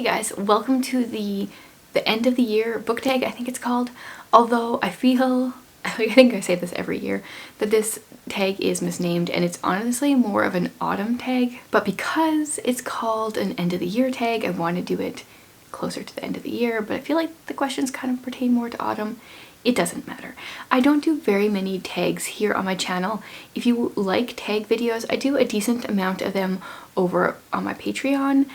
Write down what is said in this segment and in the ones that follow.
guys, welcome to the end of the year book tag, I think it's called. Although I think I say this every year, that this tag is misnamed and it's honestly more of an autumn tag. But because it's called an end of the year tag, I want to do it closer to the end of the year, but I feel like the questions kind of pertain more to autumn. It doesn't matter. I don't do very many tags here on my channel. If you like tag videos, I do a decent amount of them over on my Patreon,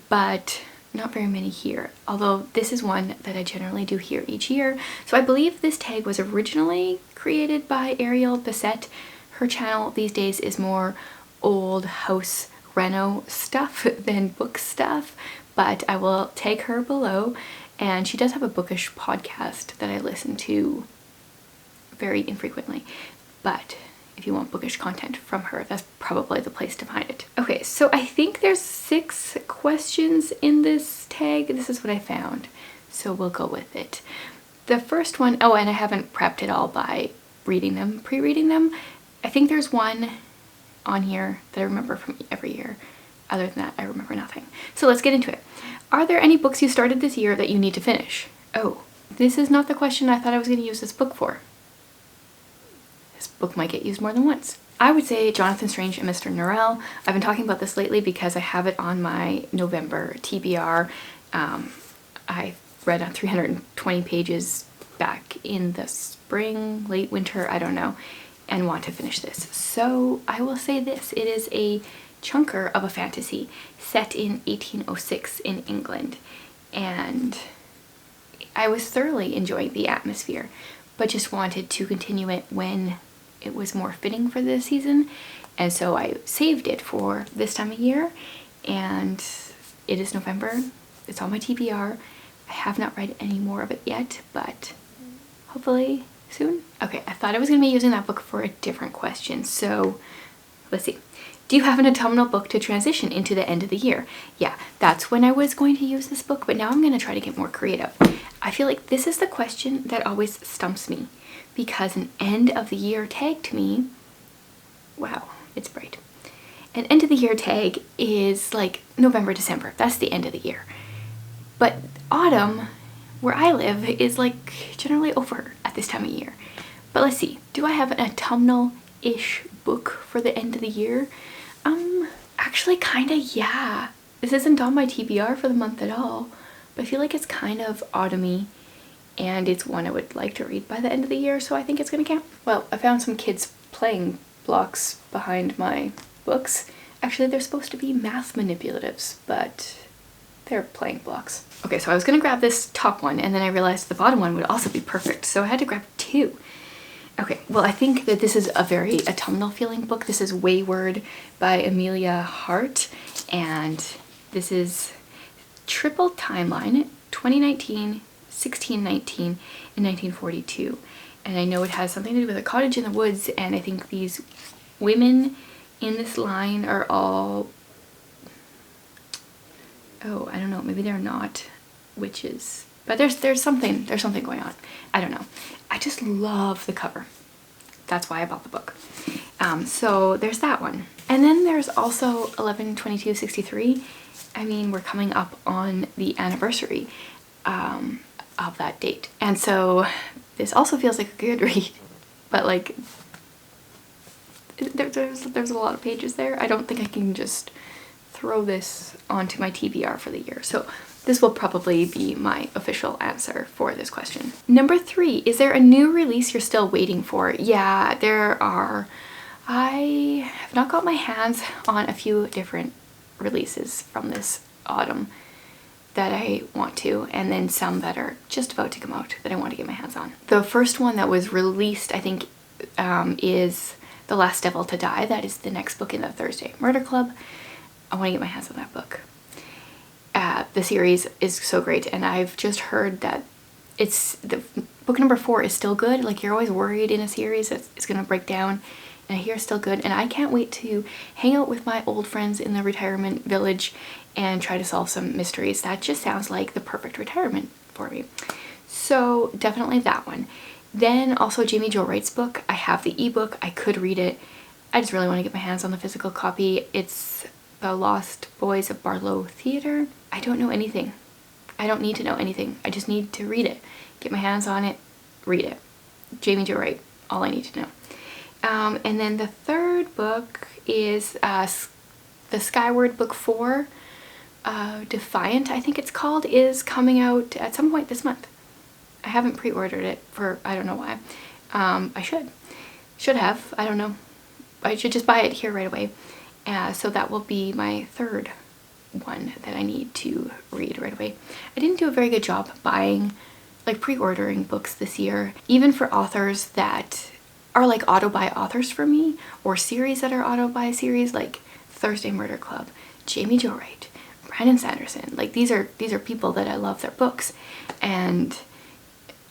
but not very many here. Although this is one that I generally do here each year. So I believe this tag was originally created by Ariel Bissett. Her channel these days is more old house reno stuff than book stuff, but I will tag her below. And she does have a bookish podcast that I listen to very infrequently. But if you want bookish content from her, that's probably the place to find it. Okay, so I think there's 6 questions in this tag. This is what I found, so we'll go with it. The first one, oh, and I haven't prepped it all by reading them, pre-reading them. I think there's one on here that I remember from every year. Other than that, I remember nothing. So let's get into it. Are there any books you started this year that you need to finish? Oh, this is not the question I thought I was going to use this book for. This book might get used more than once. I would say Jonathan Strange and Mr. Norrell. I've been talking about this lately because I have it on my November TBR. I read on 320 pages back in the spring, late winter, I don't know, and want to finish this. So I will say this. It is a chunker of a fantasy set in 1806 in England, and I was thoroughly enjoying the atmosphere, but just wanted to continue it when it was more fitting for this season, and so I saved it for this time of year. And it is November. It's on my TBR. I have not read any more of it yet, but hopefully soon. Okay, I thought I was going to be using that book for a different question, so let's see. Do you have an autumnal book to transition into the end of the year? Yeah, that's when I was going to use this book, but now I'm going to try to get more creative. I feel like this is the question that always stumps me, because an end of the year tag to me, wow, it's bright. An end of the year tag is like November, December. That's the end of the year. But autumn, where I live, is like generally over at this time of year. But let's see, do I have an autumnal-ish book for the end of the year? Actually kinda, yeah. This isn't on my TBR for the month at all, but I feel like it's kind of autumny, and it's one I would like to read by the end of the year, so I think it's gonna count. Well, I found some kids playing blocks behind my books. Actually, they're supposed to be math manipulatives, but they're playing blocks. Okay, so I was gonna grab this top one, and then I realized the bottom one would also be perfect, so I had to grab 2. Okay, well, I think that this is a very autumnal feeling book. This is Wayward by Amelia Hart, and this is triple timeline, 2019, 1619, and 1942. And I know it has something to do with a cottage in the woods, and I think these women in this line are all, oh, I don't know, maybe they're not witches. But there's something going on. I don't know. I just love the cover. That's why I bought the book. So there's that one. And then there's also 11/22/63. I mean, we're coming up on the anniversary of that date. And so this also feels like a good read. But like, there's a lot of pages there. I don't think I can just throw this onto my TBR for the year. So this will probably be my official answer for this question. Number 3, is there a new release you're still waiting for? Yeah, there are. I have not got my hands on a few different releases from this autumn that I want to, and then some that are just about to come out that I want to get my hands on. The first one that was released, I think, is The Last Devil to Die. That is the next book in the Thursday Murder Club. I want to get my hands on that book. The series is so great, and I've just heard that the book number 4 is still good. Like, you're always worried in a series that it's gonna break down, and I hear it's still good, and I can't wait to hang out with my old friends in the retirement village and try to solve some mysteries. That just sounds like the perfect retirement for me. So definitely that one. Then also Jamie Jo Wright's book. I have the ebook. I could read it. I just really want to get my hands on the physical copy. It's The Lost Boys of Barlow Theatre. I don't know anything. I don't need to know anything. I just need to read it. Get my hands on it, read it. Jamie Jo Wright, all I need to know. And then the third book is the Skyward Book 4, Defiant, I think it's called, is coming out at some point this month. I haven't pre-ordered it for, I don't know why. I should have, I don't know. I should just buy it here right away. So that will be my third one that I need to read right away. I didn't do a very good job buying, like pre-ordering books this year, even for authors that are like auto-buy authors for me, or series that are auto-buy series, like Thursday Murder Club, Jamie Jo Wright, Brandon Sanderson. Like these are people that I love their books, and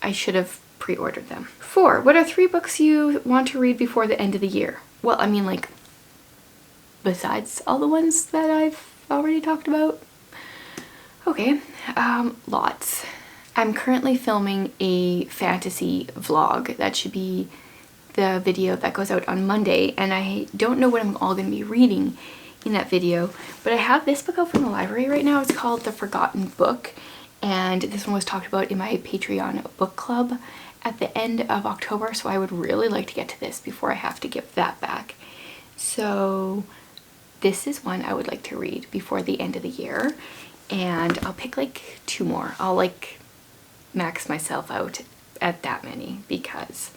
I should have pre-ordered them. 4. What are 3 books you want to read before the end of the year? Well, I mean, like, besides all the ones that I've already talked about. Okay, lots. I'm currently filming a fantasy vlog. That should be the video that goes out on Monday, and I don't know what I'm all going to be reading in that video, but I have this book out from the library right now. It's called The Forgotten Book, and this one was talked about in my Patreon book club at the end of October, so I would really like to get to this before I have to give that back. So this is one I would like to read before the end of the year, and I'll pick like 2 more. I'll like max myself out at that many, because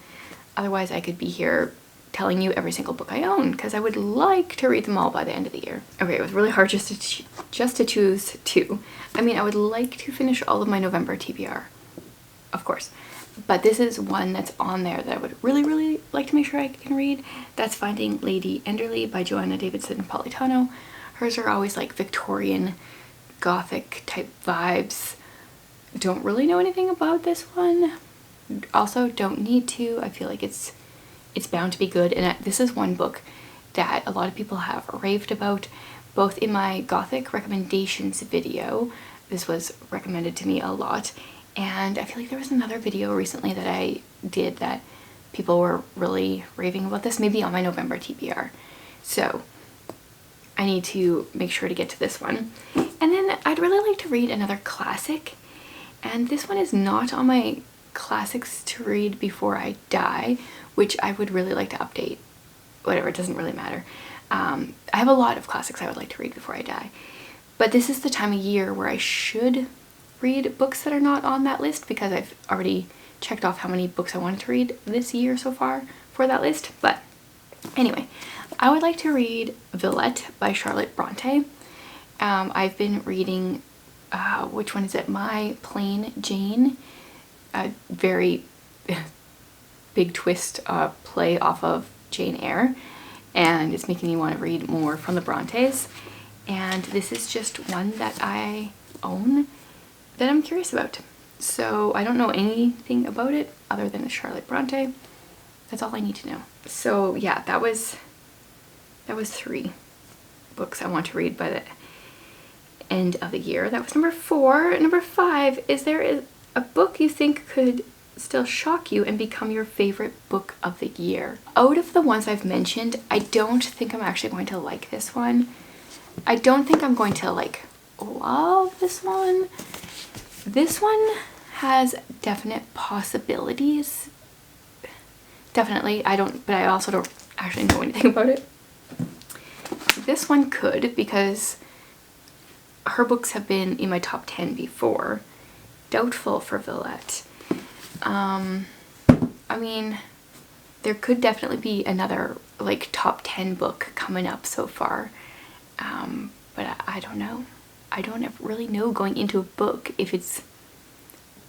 otherwise I could be here telling you every single book I own, because I would like to read them all by the end of the year. Okay, it was really hard just to choose 2. I mean, I would like to finish all of my November TBR, of course, but this is one that's on there that I would really like to make sure I can read. That's Finding Lady Enderley by Joanna Davidson Politano. Hers are always like Victorian Gothic type vibes. Don't really know anything about this one. Also don't need to. I feel like it's bound to be good, and this is one book that a lot of people have raved about, both in my Gothic recommendations video. This was recommended to me a lot, and I feel like there was another video recently that I did that people were really raving about this, maybe on my November TBR. So I need to make sure to get to this one. And then I'd really like to read another classic, and this one is not on my classics to read before I die, which I would really like to update. Whatever, it doesn't really matter. I have a lot of classics I would like to read before I die, but this is the time of year where I should read books that are not on that list, because I've already checked off how many books I wanted to read this year so far for that list. But anyway, I would like to read Villette by Charlotte Bronte. I've been reading, which one is it? My Plain Jane. A very big twist play off of Jane Eyre, and it's making me want to read more from the Brontes. And this is just one that I own that I'm curious about. So I don't know anything about it other than the Charlotte Bronte. That's all I need to know. So yeah, that was 3 books I want to read by the end of the year. That was number 4. Number 5, is there a book you think could still shock you and become your favorite book of the year? Out of the ones I've mentioned, I don't think I'm actually going to like this one. I don't think I'm going to like love this one. This one has definite possibilities. Definitely, but I also don't actually know anything about it. This one could, because her books have been in my top 10 before. Doubtful for Villette. I mean, there could definitely be another like top 10 book coming up so far, but I don't know. I don't really know going into a book if it's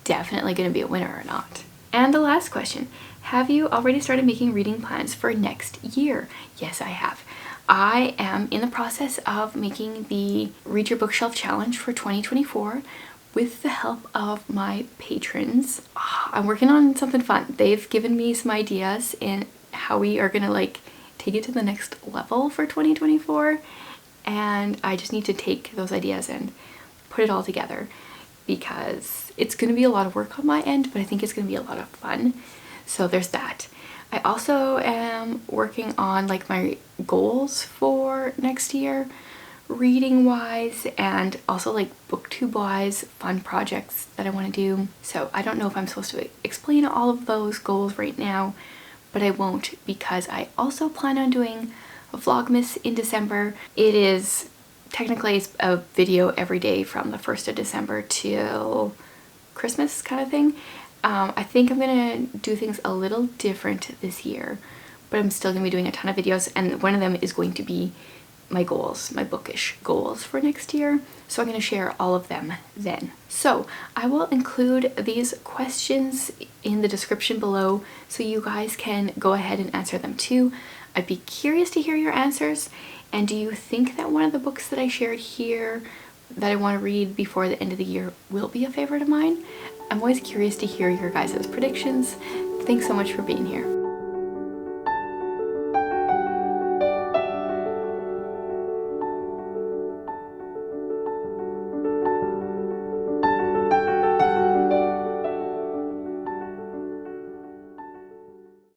definitely going to be a winner or not. And the last question, have you already started making reading plans for next year? Yes, I have. I am in the process of making the Read Your Bookshelf Challenge for 2024 with the help of my patrons. I'm working on something fun. They've given me some ideas in how we are gonna like take it to the next level for 2024, and I just need to take those ideas and put it all together, because it's gonna be a lot of work on my end, but I think it's gonna be a lot of fun. So there's that. I also am working on like my goals for next year reading wise and also like booktube wise, fun projects that I want to do. So I don't know if I'm supposed to explain all of those goals right now, but I won't, because I also plan on doing a Vlogmas in December. It is technically a video every day from the 1st of December till Christmas kind of thing. I think I'm gonna do things a little different this year, but I'm still gonna be doing a ton of videos, and one of them is going to be my goals, my bookish goals for next year. So I'm going to share all of them then. So I will include these questions in the description below so you guys can go ahead and answer them too. I'd be curious to hear your answers. And do you think that one of the books that I shared here that I want to read before the end of the year will be a favorite of mine? I'm always curious to hear your guys' predictions. Thanks so much for being here.